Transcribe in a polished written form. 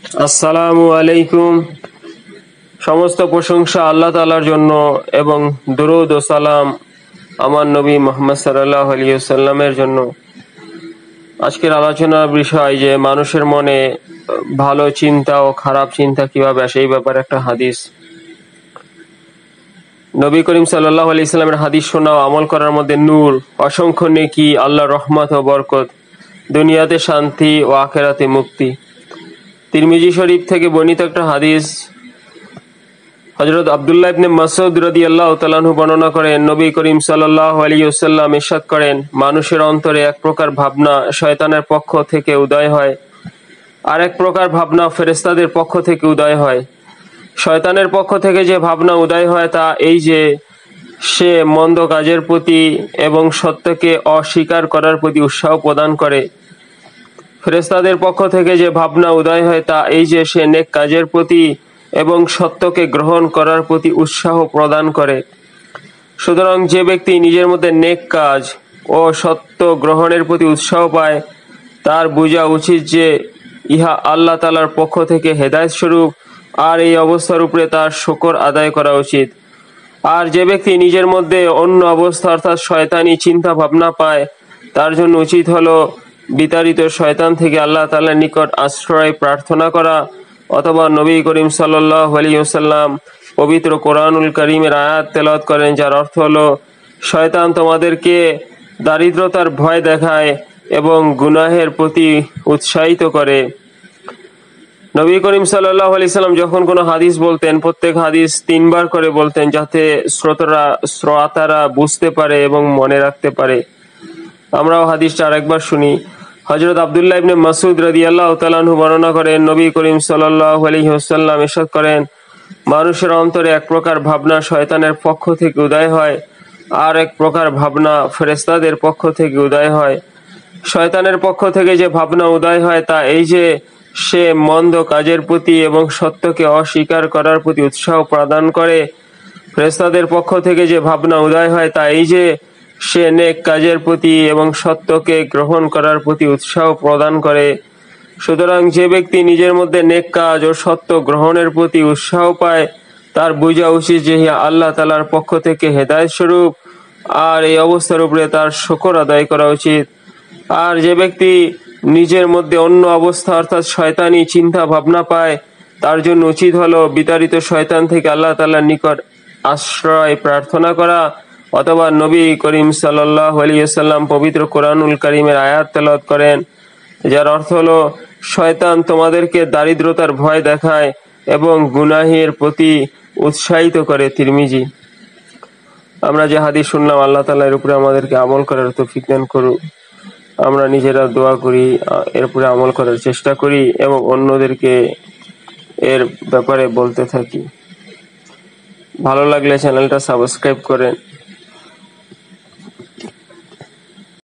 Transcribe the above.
আসসালামু আলাইকুম। সমস্ত প্রশংসা আল্লাহ তাআলার জন্য এবং দরুদ ও সালাম আমার নবী মুহাম্মদ সাল্লাল্লাহু আলাইহি ওয়াসাল্লামের জন্য। আজকের আলোচনার বিষয় যে মানুষের মনে ভালো চিন্তা ও খারাপ চিন্তা কিভাবে আসে, এই ব্যাপারে একটা হাদিস। নবী করিম সাল্লাল্লাহু আলাইহি ওয়াসাল্লামের হাদিস শোনা ও আমল করার মধ্যে নূর, অসংখ্য নেকি, আল্লাহর রহমত ও বরকত, দুনিয়াতে শান্তি ও আখিরাতে মুক্তি। তিরমিজি শরীফ থেকে বর্ণিত একটা হাদিস। হযরত আব্দুল্লাহ ইবনে মাসউদ রাদিয়াল্লাহু তাআলা আনহু বর্ণনা করেন, নবী করিম সাল্লাল্লাহু আলাইহি ওয়াসাল্লাম ইরশাদ করেন, মানুষের অন্তরে এক প্রকার ভাবনা শয়তানের পক্ষ থেকে উদয় হয়, আর এক প্রকার ভাবনা ফেরেশতাদের পক্ষ থেকে উদয় হয়। শয়তানের পক্ষ থেকে যে ভাবনা উদয় হয় তা এই যে সে মন্দ কাজের প্রতি এবং সত্যকে অস্বীকার করার প্রতি উৎসাহ প্রদান করে। ফেরেশতাদের পক্ষ থেকে যে ভাবনা উদয় হয় তা এই যে সে নেক কাজের প্রতি এবং সত্যকে গ্রহণ করার প্রতি উৎসাহ প্রদান করে। সুতরাং যে ব্যক্তি নিজের মধ্যে নেক কাজ ও সত্য গ্রহণের প্রতি উৎসাহ পায়, তার বোঝা উচিত যে ইহা আল্লাহ তাআলার পক্ষ থেকে হেদায়েত স্বরূপ, আর এই অবস্থার উপরে তার শুকর আদায় করা উচিত। আর যে ব্যক্তি নিজের মধ্যে অন্য অবস্থা অর্থাৎ শয়তানি চিন্তা ভাবনা পায়, তার জন্য উচিত হলো বিতাড়িত শয়তান থেকে আল্লাহ তাআলার নিকট আশ্রয় প্রার্থনা করা, অথবা নবী করিম সাল্লাল্লাহু আলাইহি ওয়াসাল্লাম পবিত্র কোরআনুল কারীমের আয়াত তেলাওয়াত করেন, যার অর্থ হলো, শয়তান তোমাদেরকে দারিদ্রতার ভয় দেখায় এবং গুনাহের প্রতি উৎসাহিত করে। নবী করিম সাল্লাল্লাহু আলাইহি সাল্লাম যখন কোনো হাদিস বলতেন, প্রত্যেক হাদিস 3 বার করে বলতেন, যাতে শ্রোতারা বুঝতে পারে এবং মনে রাখতে পারে। আমরাও হাদিসটা আরেকবার শুনি। হযরত আব্দুল্লাহ ইবনে মাসউদ রাদিয়াল্লাহু তাআলা আনহু বর্ণনা করেন, নবী করিম সাল্লাল্লাহু আলাইহি ওয়াসাল্লাম ইরশাদ করেন, মানুষের অন্তরে এক প্রকার ভাবনা শয়তানের পক্ষ থেকে উদয় হয়, আর এক প্রকার ভাবনা ফেরেশতাদের পক্ষ থেকে উদয় হয়। শয়তানের পক্ষ থেকে যে ভাবনা উদয় হয় তা এই যে সে মন্দ কাজের প্রতি এবং সত্যকে অস্বীকার করার প্রতি উৎসাহ প্রদান করে। ফেরেশতাদের পক্ষ থেকে যে ভাবনা উদয় হয় তা এই যে সে নেক কাজের প্রতি এবং সত্যকে গ্রহণ করার প্রতি উৎসাহ প্রদান করে। সুতরাং যে ব্যক্তি নিজের মধ্যে নেক কাজ ও সত্য গ্রহণের প্রতি উৎসাহ পায়, তার বোঝা উচিত যে ইহা আল্লাহ তাআলার পক্ষ থেকে হেদায়েত স্বরূপ, আর এই অবস্থার উপরে তার শুকর আদায় করা উচিত। আর যে ব্যক্তি নিজের মধ্যে অন্য অবস্থা অর্থাৎ শয়তানি চিন্তা ভাবনা পায়, তার জন্য উচিত হলো বিতাড়িত শয়তান থেকে আল্লাহ তাআলার নিকট আশ্রয় প্রার্থনা করা, অথবা নবী করিম সাল্লাল্লাহু আলাইহি ওয়াসাল্লাম পবিত্র কোরআনুল কারীমের আয়াত তেলাওয়াত করেন, যার অর্থ হলো, শয়তান তোমাদেরকে দারিদ্রতার ভয় দেখায় এবং গুনাহের প্রতি উৎসাহিত করে। তিরমিজি। আমরা যে হাদিস শুনলাম, আল্লাহ তাআলা এর উপরে আমাদেরকে আমল করার তৌফিক দান করুক। আমরা নিজেরা দোয়া করি, এর উপরে আমল করার চেষ্টা করি এবং অন্যদেরকে এর ব্যাপারে বলতে থাকি। ভালো লাগলে চ্যানেলটা সাবস্ক্রাইব করেন।